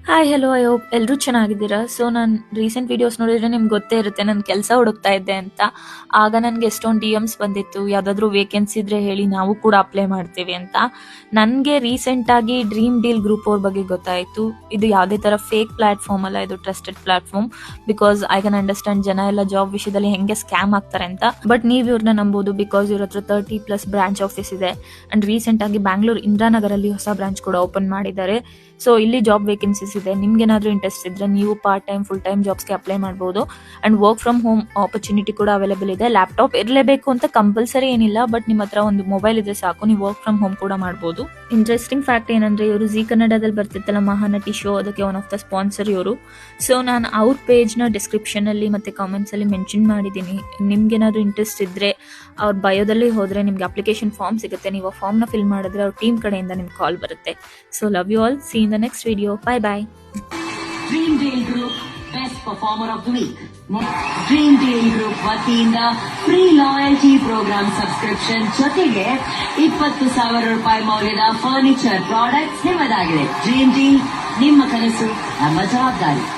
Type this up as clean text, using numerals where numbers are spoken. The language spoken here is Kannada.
ಹಾಯ್ ಹಲೋ ಐ ಹೋಪ್ ಎಲ್ಲರೂ ಚೆನ್ನಾಗಿದ್ದೀರಾ. ಸೊ ನಾನು ರೀಸೆಂಟ್ ವೀಡಿಯೋಸ್ ನೋಡಿದ್ರೆ ನಿಮ್ಗೆ ಗೊತ್ತೇ ಇರುತ್ತೆ ನಾನು ಕೆಲಸ ಹುಡುಕ್ತಾ ಇದ್ದೆ ಅಂತ. ಆಗ ನನಗೆ ಎಷ್ಟೊಂದು DMs ಬಂದಿತ್ತು, ಯಾವುದಾದ್ರೂ ವೇಕೆನ್ಸಿ ಇದ್ರೆ ಹೇಳಿ ನಾವು ಕೂಡ ಅಪ್ಲೈ ಮಾಡ್ತೀವಿ ಅಂತ. ನನಗೆ ರೀಸೆಂಟಾಗಿ ಡ್ರೀಮ್ ಡೀಲ್ ಗ್ರೂಪ್ ಅವ್ರ ಬಗ್ಗೆ ಗೊತ್ತಾಯಿತು. ಇದು ಯಾವುದೇ ಥರ ಫೇಕ್ ಪ್ಲ್ಯಾಟ್ಫಾರ್ಮ್ ಅಲ್ಲ, ಇದು trusted platform. Because I can understand ಜನ ಎಲ್ಲ ಜಾಬ್ ವಿಷಯದಲ್ಲಿ ಹೆಂಗೆ ಸ್ಕ್ಯಾಮ್ ಆಗ್ತಾರೆ ಅಂತ. ಬಟ್ ನೀವು ಇವ್ರನ್ನ ನಂಬೋದು ಬಿಕಾಸ್ ಇವ್ರ ಹತ್ರ 30+ ಬ್ರಾಂಚ್ ಆಫೀಸ್ ಇದೆ. ಆ್ಯಂಡ್ ರೀಸೆಂಟಾಗಿ ಬ್ಯಾಂಗ್ಳೂರ್ ಇಂದಿರಾನಗರಲ್ಲಿ ಹೊಸ ಬ್ರಾಂಚ್ ಕೂಡ ಓಪನ್ ಮಾಡಿದ್ದಾರೆ. ಸೊ ಇಲ್ಲಿ ಜಾಬ್ ವೇಕೆನ್ಸೀಸ್ ಇದೆ. ನಿಮ್ಗೇನಾದ್ರೂ ಇಂಟ್ರೆಸ್ಟ್ ಇದ್ರೆ ನೀವು ಪಾರ್ಟ್ ಟೈಮ್ ಫುಲ್ ಟೈಮ್ ಜಾಬ್ಸ್ಗೆ ಅಪ್ಲೈ ಮಾಡ್ಬೋದು. And work from home opportunity ಕೂಡ ಅವೈಲೇಬಲ್ ಇದೆ. ಲ್ಯಾಪ್ಟಾಪ್ ಇರಲೇಬೇಕು ಅಂತ ಕಂಪಲ್ಸರಿ ಏನಿಲ್ಲ, ಬಟ್ ನಿಮ್ಮ ಹತ್ರ ಒಂದು ಮೊಬೈಲ್ ಇದ್ರೆ ಸಾಕು, ನೀವು ವರ್ಕ್ ಫ್ರಮ್ ಹೋಮ್ ಕೂಡ ಮಾಡ್ಬೋದು. ಇಂಟ್ರೆಸ್ಟಿಂಗ್ ಫ್ಯಾಕ್ಟ್ ಏನಂದ್ರೆ ಇವರು ಜಿ ಕನ್ನಡದಲ್ಲಿ ಬರ್ತಿತ್ತಲ್ಲ ಮಹಾನಟಿ ಶೋ, ಅದಕ್ಕೆ ಒನ್ ಆಫ್ ದ ಸ್ಪಾನ್ಸರ್ ಇವರು. ಸೊ ನಾನು ಅವ್ರ ಪೇಜ್ನ ಡಿಸ್ಕ್ರಿಪ್ಷನ್ ಅಲ್ಲಿ ಮತ್ತೆ ಕಾಮೆಂಟ್ಸ್ ಅಲ್ಲಿ ಮೆನ್ಷನ್ ಮಾಡಿದ್ದೀನಿ. ನಿಮ್ಗೇನಾದ್ರೂ ಇಂಟ್ರೆಸ್ಟ್ ಇದ್ರೆ ಅವ್ರ ಬಯೋದಲ್ಲಿ ಹೋದ್ರೆ ನಿಮ್ಗೆ ಅಪ್ಲಿಕೇಶನ್ ಫಾರ್ಮ್ ಸಿಗುತ್ತೆ. ನೀವು ಆ ಫಾರ್ಮ್ನ ಫಿಲ್ ಮಾಡಿದ್ರೆ ಅವ್ರ ಟೀಮ್ ಕಡೆಯಿಂದ ನಿಮ್ಗೆ ಕಾಲ್ ಬರುತ್ತೆ. So love you all, see in the next video, bye bye. Dream deal group best performer of the week. Dream deal group ವತಿಯಿಂದ ಫ್ರೀ ಲಾಯಲ್ಟಿ ಪ್ರೋಗ್ರಾಮ್ ಸಬ್ಸ್ಕ್ರಿಪ್ಷನ್ ಜೊತೆಗೆ 20,000 ರೂಪಾಯಿ ಮೌಲ್ಯದ ಫರ್ನಿಚರ್ ಪ್ರಾಡಕ್ಟ್ಸ್ ನಿಮ್ಮದಾಗಿದೆ. ಡ್ರೀಮ್ ಡೀಲ್, ನಿಮ್ಮ ಕನಸು ನಮ್ಮ ಜವಾಬ್ದಾರಿ.